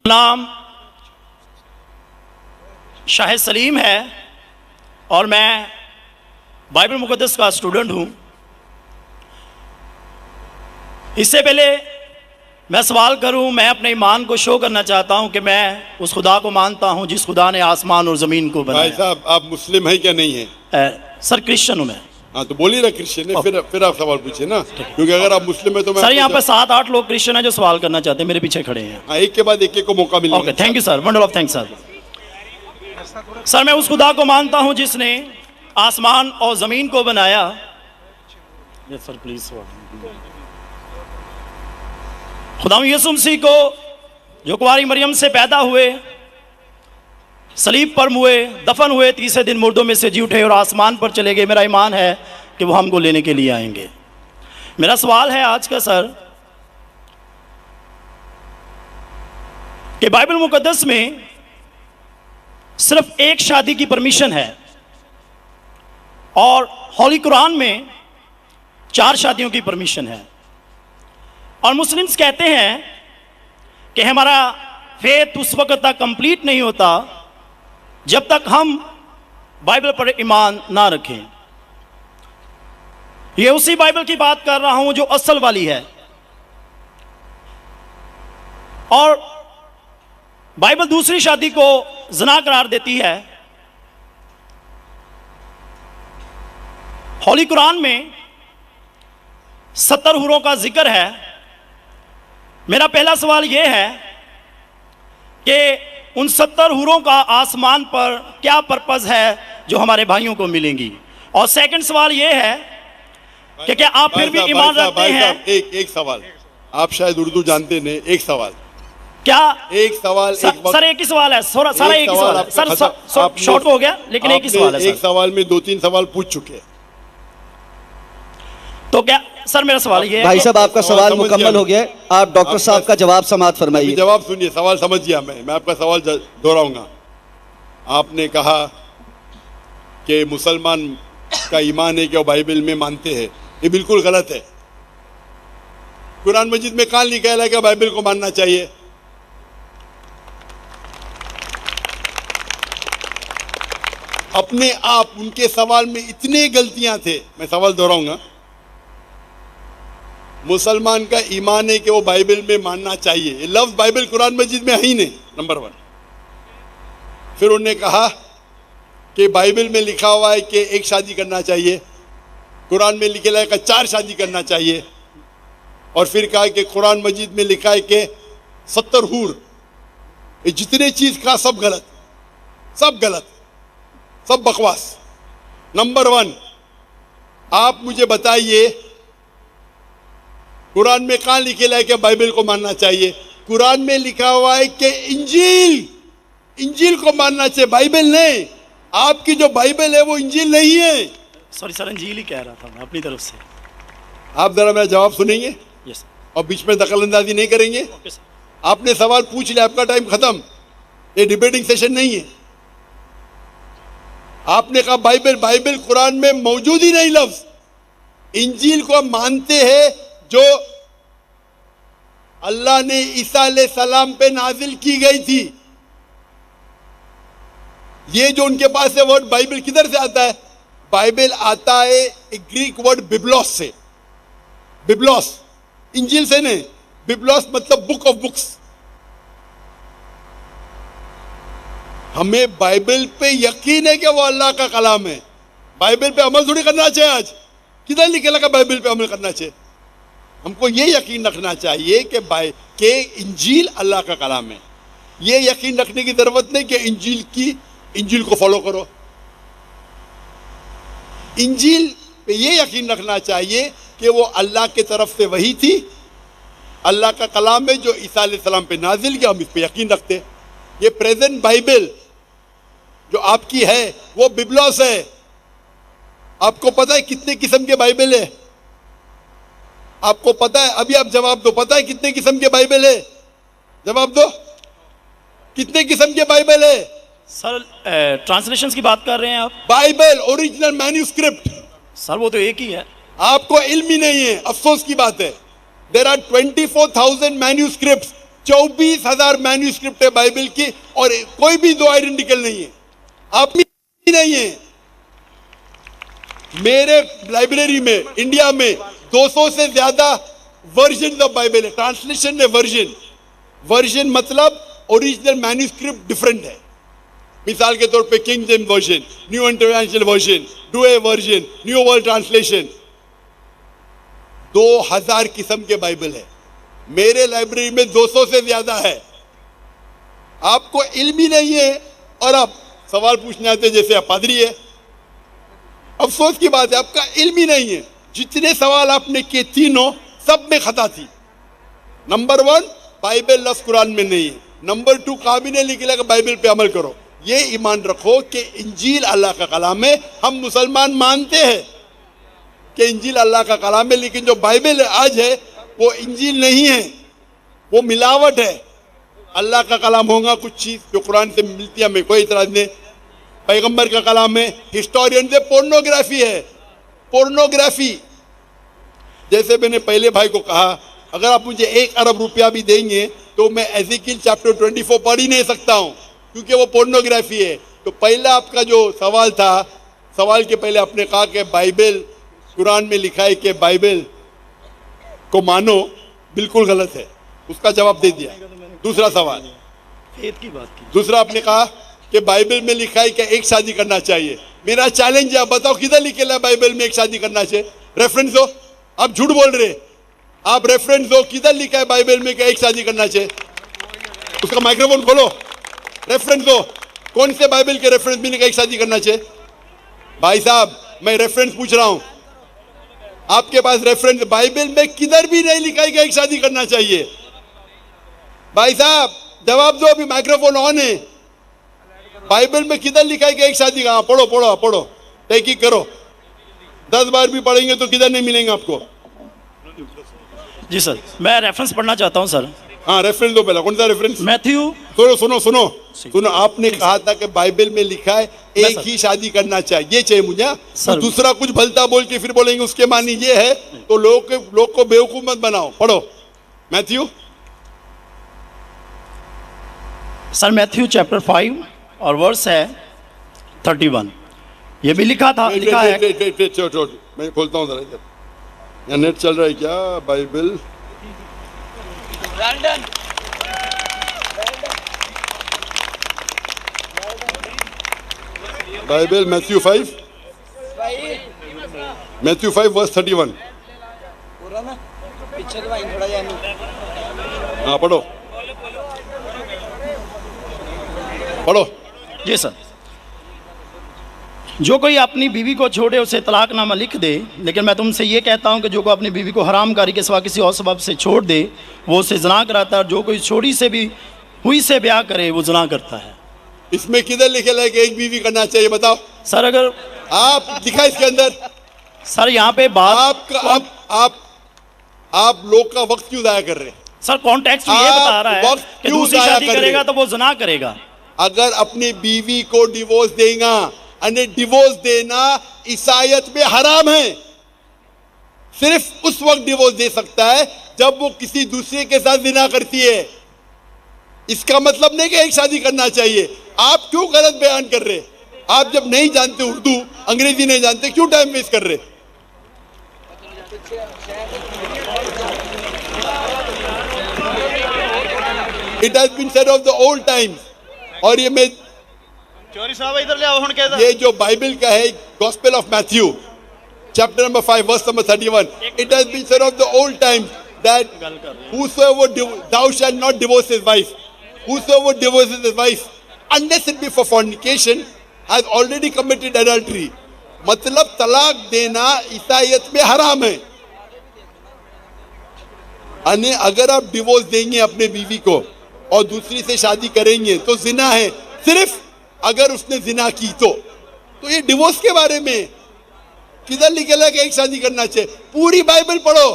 नाम शाहिद सलीम है और मैं बाइबल मुक़द्दस का स्टूडेंट हूँ। इससे पहले मैं सवाल करूँ, मैं अपने ईमान को शो करना चाहता हूँ कि मैं उस खुदा को मानता हूँ जिस खुदा ने आसमान और ज़मीन को बनाया। भाई साहब, आप मुस्लिम हैं क्या? नहीं है सर, क्रिश्चियन हूँ मैं। हाँ, तो बोलिए ना क्रिश्चियन है। फिर आप सवाल पूछिए ना, क्योंकि अगर आप मुस्लिम है तो मैं सर, यहाँ पे 7-8 लोग क्रिश्चियन हैं जो सवाल करना चाहते हैं, मेरे पीछे खड़े हैं। हाँ, एक के बाद एक को मौका मिलेगा। Okay, thank you sir, wonder of thanks sir. Sir, मैं उस खुदा को मानता हूँ जिसने आसमान और ज़मीन को बनाया। Yes sir, please. खुदा यीशु मसीह को जो कुंवारी मरियम से पैदा हुए, सलीब पर हुए, दफन हुए, तीसरे दिन मुर्दों में से जी उठे और आसमान पर चले गए। मेरा ईमान है कि वो हमको लेने के लिए आएंगे। मेरा सवाल है आज का सर कि बाइबल मुकद्दस में सिर्फ एक शादी की परमिशन है और होली कुरान में 4 शादियों की परमिशन है, और मुस्लिम्स कहते हैं कि हमारा फेथ उस वक्त तक कंप्लीट नहीं होता जब तक हम बाइबल पर ईमान ना रखें। ये उसी बाइबल की बात कर रहा हूं जो असल वाली है, और बाइबल दूसरी शादी को ज़िना करार देती है। होली कुरान में 70 हुरों का जिक्र है। मेरा पहला सवाल यह है कि उन 70 हुरों का आसमान पर क्या पर्पस है जो हमारे भाइयों को मिलेंगी, और सेकंड सवाल यह है कि क्या आप फिर भी ईमान रखते हैं? एक सवाल, आप शायद उर्दू जानते नहीं। एक सवाल क्या? एक सवाल सर, एक ही सवाल है। सारा एक ही सवाल है सर। शॉर्ट हो गया, लेकिन एक ही सवाल है। एक सवाल में 2-3 सवाल पूछ चुके हैं, तो क्या सर मेरा सवाल ये है? भाई साहब, आपका सवाल मुकम्मल हो गया। आप डॉक्टर साहब का जवाब समाप्त फरमाइए। जवाब सुनिए, सवाल समझ गया मैं आपका सवाल दोहराऊंगा। आपने कहा कि मुसलमान का ईमान है कि वो बाइबल में मानते हैं। ये बिल्कुल गलत है। कुरान मजीद में कहाँ लिखा है कि बाइबल को मानना चाहिए? अपने आप उनके सवाल में इतने गलतियां थे। मैं सवाल दोहराऊंगा। मुसलमान का ईमान है कि वो बाइबल में मानना चाहिए। ये लफ्ज बाइबल कुरान मजीद में है ही नहीं, नंबर 1। फिर उन्होंने कहा कि बाइबल में लिखा हुआ है कि एक शादी करना चाहिए, कुरान में लिखा है कि 4 शादी करना चाहिए, और फिर कहा कि कुरान मजीद में लिखा है कि 70 हूर। ये जितने चीज का सब गलत, सब गलत, सब बकवास। नंबर 1, आप मुझे बताइए कुरान में कहाँ लिखेला है कि बाइबल को मानना चाहिए? कुरान में लिखा हुआ है कि इंजील को मानना चाहिए, बाइबल नहीं। आपकी जो बाइबल है वो इंजील नहीं है। सॉरी सर, इंजील ही कह रहा था मैं अपनी तरफ से। आप जरा मेरा जवाब सुनेंगे यस, और बीच में दखलंदाजी नहीं करेंगे। Okay sir. आपने सवाल पूछ लिया, आपका टाइम खत्म। ये डिबेटिंग सेशन नहीं है। आपने कहा बाइबल कुरान में मौजूद ही नहीं लफ्ज। इंजील को हम मानते हैं जो अल्लाह ने ईसा अलैहिस्सलाम पे नाजिल की गई थी। ये जो उनके पास है वर्ड बाइबल किधर से आता है? बाइबल आता है एक ग्रीक वर्ड बिब्लोस से। बिब्लोस इंजील से नहीं, बिब्लोस मतलब बुक ऑफ बुक्स। हमें बाइबल पे यकीन है कि वो अल्लाह का कलाम है। बाइबल पे अमल थोड़ी करना चाहिए। आज किधर लिखा लगा बाइबल पे अमल करना चाहिए? हमको ये यकीन रखना चाहिए कि इंजील अल्लाह का कलाम है। ये यकीन रखने की जरूरत नहीं कि इंजील को फॉलो करो। इंजील पे ये यकीन रखना चाहिए कि वो अल्लाह के तरफ से वही थी, अल्लाह का कलाम है जो ईसा अलैहिस्सलाम पे नाजिल किया। हम इस पे यकीन रखते। ये प्रेजेंट बाइबल जो आपकी है वो बिब्लोस है। आपको पता है कितने किस्म के बाइबल है? आपको पता है? अभी आप जवाब दो। पता है कितने किस्म के बाइबल है? जवाब दो, कितने किस्म के बाइबल है? सर, ट्रांसलेशंस की बात कर रहे हैं आप? Bible original manuscript. सर, वो तो एक ही है। आपको इल्म ही नहीं है, अफसोस की बात है। There are 24,000 manuscripts 24,000 मैन्यूस्क्रिप्ट है बाइबल की और कोई भी दो आइडेंटिकल नहीं है, आप भी नहीं है। मेरे लाइब्रेरी में इंडिया में 200 से ज्यादा वर्जन ऑफ बाइबल है, ट्रांसलेशन है, वर्जन मतलब ओरिजिनल मैन्यूस्क्रिप्ट डिफरेंट है। मिसाल के तौर पे king James version, new international version, Doue version, new world translation, 2000 किस्म के बाइबल है। मेरे लाइब्रेरी में 200 से ज्यादा है। आपको इल्म ही नहीं है और आप सवाल पूछने आते जैसे आप पादरी है। अफसोस की बात है, आपका इल्म ही नहीं है। जितने सवाल आपने किए तीनों सब में खता थी। नंबर 1 बाइबल लफ्ज कुरान में नहीं है। नंबर 2 काबिने लिखा कि बाइबल पे अमल करो। ये ईमान रखो कि इंजील अल्लाह का कलाम है। हम मुसलमान मानते हैं कि इंजील अल्लाह का कलाम है, लेकिन जो बाइबल आज है वो इंजील नहीं है, वो मिलावट है। अल्लाह का कलाम होगा कुछ चीज जो कुरान से मिलती है, हमें कोई इतराज नहीं। पैगंबर का कलाम है, हिस्टोरियन से पोर्नोग्राफी है, पोर्नोग्राफी। जैसे मैंने पहले भाई को कहा, अगर आप मुझे 1 अरब रुपया भी देंगे तो मैं एज़ेकिएल चैप्टर 24 पढ़ ही नहीं सकता हूं, क्योंकि वो पोर्नोग्राफी है। तो पहला आपका जो सवाल था, सवाल के पहले आपने कहा कि बाइबल कुरान में लिखा है कि बाइबल को मानो, बिल्कुल गलत है। उसका जवाब दे दिया। दूसरा सवाल, फेथ की बात की। दूसरा आपने कहा कि बाइबल में लिखा है कि एक शादी करना चाहिए। मेरा चैलेंज है, बताओ किधर लिखा है बाइबल में एक शादी करना चाहिए? रेफरेंस दो। आप झूठ बोल रहे, आप रेफरेंस दो, किधर लिखा है बाइबल में कि एक शादी करना चाहिए? उसका माइक्रोफोन खोलो, रेफरेंस दो। कौन से बाइबल के रेफरेंस में लिखा एक शादी करना चाहिए? भाई साहब, मैं रेफरेंस पूछ रहा हूं, आपके पास रेफरेंस बाइबल में किधर भी नहीं लिखा है कि एक शादी करना चाहिए? भाई साहब जवाब दो, अभी माइक्रोफोन ऑन है। बाइबल में किधर लिखा है कि एक शादी का? पढ़ो पढ़ो पढ़ो, तहकीक करो। 10 बार भी पढ़ेंगे तो किधर नहीं मिलेंगे आपको। जी सर, मैं रेफरेंस पढ़ना चाहता हूं सर। हाँ, रेफरेंस दो पहला। कौन सा रेफरेंस? मैथ्यू। सुनो सुनो सुनो सुनो, आपने कहा था कि बाइबल में लिखा है एक ही शादी करना चाहिए, ये चाहिए मुझे। तो दूसरा कुछ भलता बोल के फिर बोलेंगे उसके मानी ये है, तो लोग को बेवकूफ मत बनाओ। पढ़ो मैथ्यू। सर मैथ्यू चैप्टर 5 और वर्स है 31। ये भी लिखा था, लिखा है। मैं खोलता हूँ जरा, इधर यहाँ नेट चल रहा है क्या? Bible Bible Matthew 5 verse 31। हाँ पढ़ो पढ़ो। जी सर, जो कोई अपनी बीवी को छोड़े उसे तलाकनामा लिख दे, लेकिन मैं तुमसे ये कहता हूँ कि जो कोई अपनी बीवी को हरामकारी के सिवा किसी और सबब से छोड़ दे वो उसे ज़ना कराता है, और जो कोई छोड़ी से भी हुई से ब्याह करे वो ज़ना करता है। इसमें किधर लिखे है कि एक बीवी करना चाहिए? बताओ सर। अगर आप दिखा इसके अंदर, सर यहाँ पे बात आप लोग का वक्त क्यों जाया कर रहे हैं? सर कॉन्टेक्स्ट ये बता रहा है कि दूसरी शादी करेगा तो वो ज़ना करेगा। अगर अपनी बीवी को डिवोर्स देगा, अने डिवोर्स देना ईसाईयत में हराम है। सिर्फ उस वक्त डिवोर्स दे सकता है जब वो किसी दूसरे के साथ जिना करती है। इसका मतलब नहीं कि एक शादी करना चाहिए। आप क्यों गलत बयान कर रहे? आप जब नहीं जानते उर्दू, अंग्रेजी नहीं जानते, क्यों टाइम वेस्ट कर रहे? It has been said of the old times. और ये मैं चोरी साहब इधर ले आओ हुन कहदा, ये जो बाइबल का है, Gospel of Matthew chapter number 5 verse number 31, it has been said of the old times that whosoever thou shalt not divorce his wife, whosoever divorces his wife unless it be for fornication has already committed adultery। मतलब तलाक देना ईसाईयत में हराम है। अने अगर आप divorce देंगे अपने बीवी को और दूसरी से शादी करेंगे तो जिना है, सिर्फ अगर उसने जिना की तो ये डिवोर्स के बारे में किधर लिखेला कि एक शादी करना चाहिए? पूरी बाइबल पढ़ो,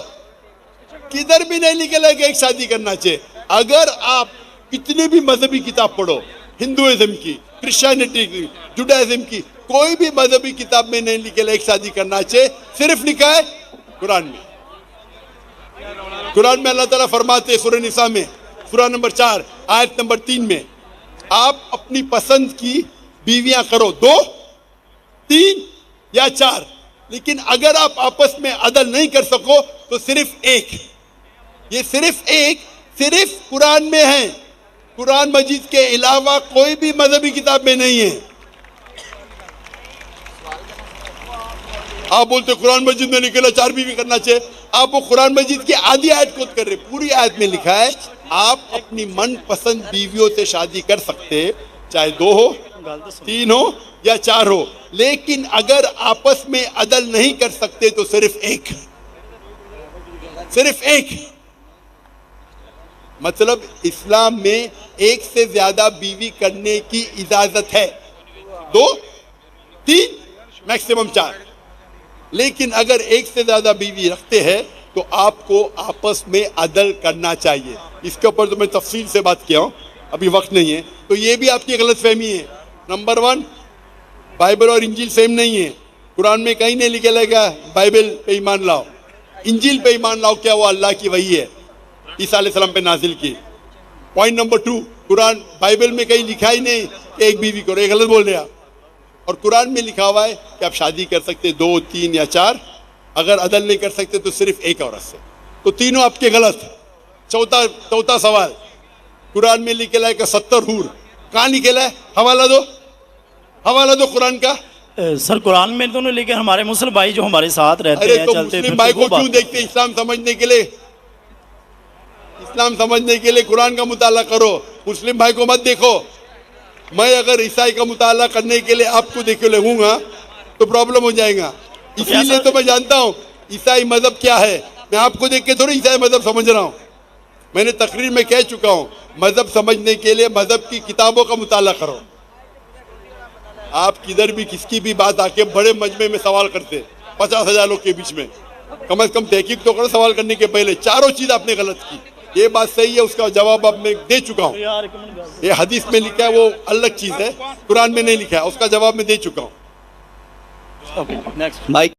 किधर भी नहीं लिखेला कि एक शादी करना चाहिए। अगर आप कितने भी मजहबी किताब पढ़ो, हिंदुइज्म की, क्रिश्चियनिटी की, जुडाइज्म की, कोई भी मजहबी किताब में नहीं लिखेला एक शादी करना चाहिए। सिर्फ लिखा है कुरान में। कुरान में अल्लाह ताला फरमाते हैं सूरह निसा में, सूरा नंबर 4 आयत नंबर 3 में, आप अपनी पसंद की बीवियां करो, 2, 3 या 4, लेकिन अगर आप आपस में अदल नहीं कर सको तो सिर्फ एक। ये सिर्फ एक सिर्फ कुरान में है, कुरान मजीद के अलावा कोई भी मजहबी किताब में नहीं है। आप बोलते कुरान मजीद में निकला 4 बीवी करना चाहिए, आप वो कुरान मजीद की आधी आयत कोट कर रहे। पूरी आयत में लिखा है आप अपनी मनपसंद बीवियों से शादी कर सकते, चाहे 2 हो, 3 हो या 4 हो, लेकिन अगर आपस में अदल नहीं कर सकते तो सिर्फ एक, सिर्फ एक। मतलब इस्लाम में एक से ज्यादा बीवी करने की इजाजत है, 2, 3 मैक्सिमम 4, लेकिन अगर एक से ज्यादा बीवी रखते हैं तो आपको आपस में अदल करना चाहिए। इसके ऊपर तो मैं तफसील से बात किया हूं, अभी वक्त नहीं है। तो ये भी आपकी गलत फहमी है। नंबर 1, बाइबल और इंजील सेम नहीं है। कुरान में कहीं नहीं लिखा लगा बाइबल पे ईमान लाओ, इंजील पे ईमान लाओ, क्या वो अल्लाह की वही है, ईसा अलैहिस्सलाम पे नाजिल की। पॉइंट नंबर 2, कुरान बाइबल में कहीं लिखा ही नहीं कि एक बीवी करो, ये गलत बोल रहे आप। और कुरान में लिखा हुआ है कि आप शादी कर सकते 2, 3 या 4, अगर अदल नहीं कर सकते तो सिर्फ एक औरत से। तो तीनों आपके गलत। चौथा सवाल, कुरान में लिखेला है कि 70 हूर, कहाँ लिखेला है? हवाला दो, हवाला दो कुरान का। सर कुरान में दोनों, लेकिन हमारे मुस्लिम भाई जो हमारे साथ रहते अरे हैं, तो चलते मुस्लिम भाई को क्यों देखते? इस्लाम समझने के लिए, इस्लाम समझने के लिए कुरान का मुताला करो, मुस्लिम भाई को मत देखो। मैं अगर ईसाई का मुताला करने के लिए आपको देखे लगूंगा तो प्रॉब्लम हो जाएगा। इसीलिए तो मैं जानता हूँ ईसाई मजहब क्या है। मैं आपको देख के थोड़ी ईसाई मजहब समझ रहा हूँ। मैंने तकरीर में कह चुका हूँ, मजहब समझने के लिए मजहब की किताबों का मुताला करो। आप किधर भी किसकी भी बात आके बड़े मजमे में सवाल करते 50,000 लोग के बीच में, कम से कम तहकीक तो करो सवाल करने के पहले। चारों चीज आपने गलत की, ये बात सही है, उसका जवाब अब मैं दे चुका हूँ। ये हदीस में लिखा है वो अलग चीज है, कुरान में नहीं लिखा है, उसका जवाब मैं दे चुका हूँ। Okay next mic